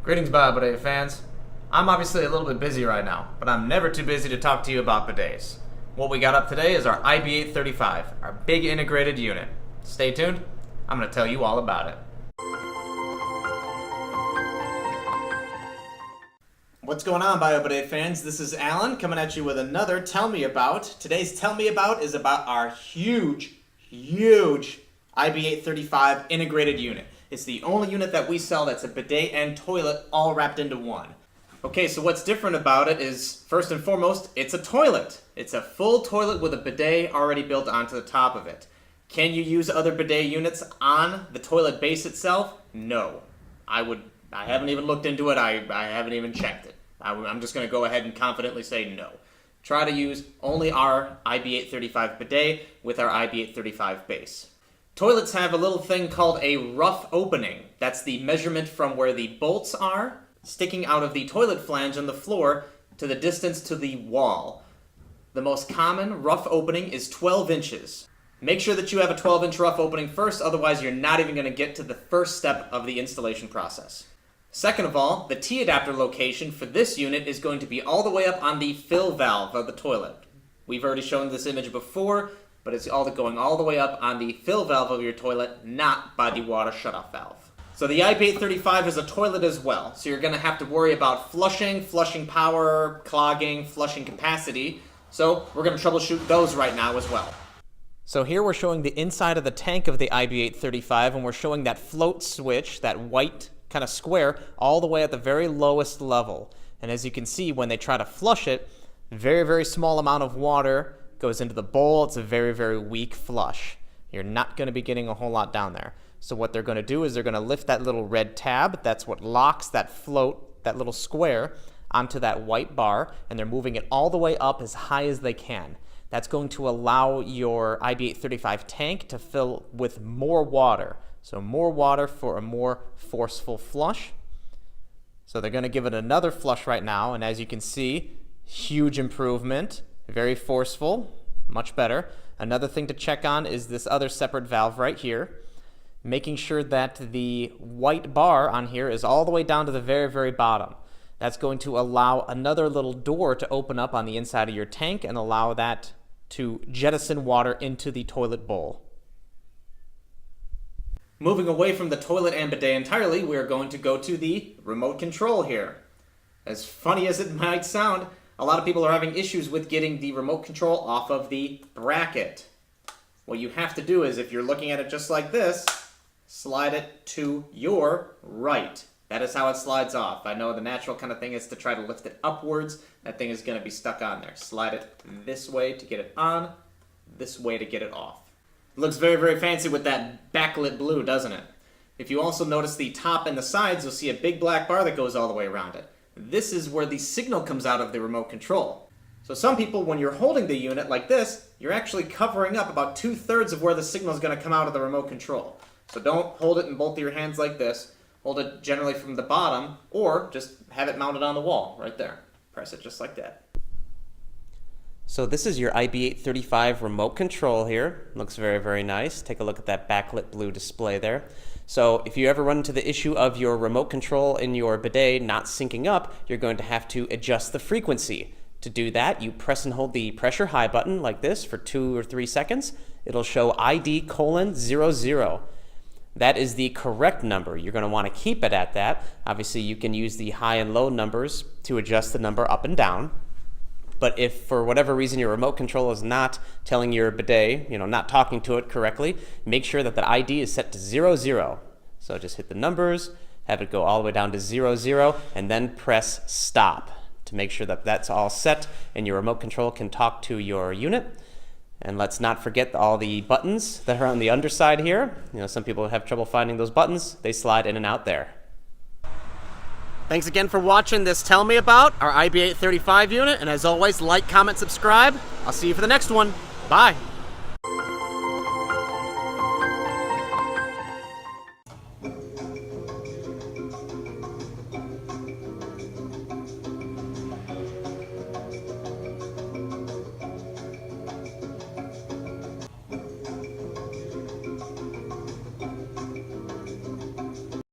Greetings, Bio Bidet fans. I'm obviously a little bit busy right now, but I'm never too busy to talk to you about bidets. What we got up today is our IB-835, our big integrated unit. Stay tuned, I'm going to tell you all about it. What's going on, Bio Bidet fans? This is Alan coming at you with another Tell Me About. Today's Tell Me About is about our huge IB-835 integrated unit. It's the only unit that we sell that's a bidet and toilet all wrapped into one. Okay, so what's different about it is, first and foremost, it's a toilet. It's a full toilet with a bidet already built onto the top of it. Can you use other bidet units on the toilet base itself? No. I haven't even looked into it. I haven't even checked it. I'm just going to go ahead and confidently say no. Try to use only our IB-835 bidet with our IB-835 base. Toilets have a little thing called a rough opening. That's the measurement from where the bolts are sticking out of the toilet flange on the floor to the distance to the wall. The most common rough opening is 12 inches. Make sure that you have a 12-inch rough opening first, otherwise you're not even going to get to the first step of the installation process. Second of all, the T-adapter location for this unit is going to be all the way up on the fill valve of the toilet. We've already shown this image before, but it's all going all the way up on the fill valve of your toilet, not by the water shutoff valve. So the IB-835 is a toilet as well, so you're going to have to worry about flushing power, clogging, flushing capacity. So we're going to troubleshoot those right now as well. So here we're showing the inside of the tank of the IB-835, and we're showing that float switch, that white kind of square, all the way at the very lowest level. And as you can see, when they try to flush it, very small amount of water goes into the bowl. It's a very weak flush. You're not going to be getting a whole lot down there. So what they're going to do is they're going to lift that little red tab. That's what locks that float, that little square, onto that white bar, and they're moving it all the way up as high as they can. That's going to allow your IB-835 tank to fill with more water. So more water for a more forceful flush. So they're going to give it another flush right now, and as you can see, huge improvement. Very forceful, much better. Another thing to check on is this other separate valve right here, making sure that the white bar on here is all the way down to the very bottom. That's going to allow another little door to open up on the inside of your tank and allow that to jettison water into the toilet bowl. Moving away from the toilet and bidet entirely, we're going to go to the remote control here. As funny as it might sound, a lot of people are having issues with getting the remote control off of the bracket. What you have to do is, if you're looking at it just like this, slide it to your right. That is how it slides off. I know the natural kind of thing is to try to lift it upwards. That thing is going to be stuck on there. Slide it this way to get it on, this way to get it off. It looks very fancy with that backlit blue, doesn't it? If you also notice the top and the sides, you'll see a big black bar that goes all the way around it. This is where the signal comes out of the remote control. So some people, when you're holding the unit like this, you're actually covering up about 2/3 of where the signal is going to come out of the remote control. So don't hold it in both of your hands like this. Hold it generally from the bottom, or just have it mounted on the wall right there. Press it just like that. So this is your IB-835 remote control here. Looks very nice. Take a look at that backlit blue display there. So if you ever run into the issue of your remote control in your bidet not syncing up, you're going to have to adjust the frequency. To do that, you press and hold the pressure high button like this for 2 or 3 seconds. It'll show ID:00. That is the correct number. You're going to want to keep it at that. Obviously, you can use the high and low numbers to adjust the number up and down. But if for whatever reason your remote control is not telling your bidet, not talking to it correctly, make sure that the ID is set to 00. So just hit the numbers, have it go all the way down to 00, and then press stop to make sure that that's all set and your remote control can talk to your unit. And let's not forget all the buttons that are on the underside here. Some people have trouble finding those buttons. They slide in and out there. Thanks again for watching this Tell Me About, our IB-835 unit, and as always, like, comment, subscribe. I'll see you for the next one. Bye.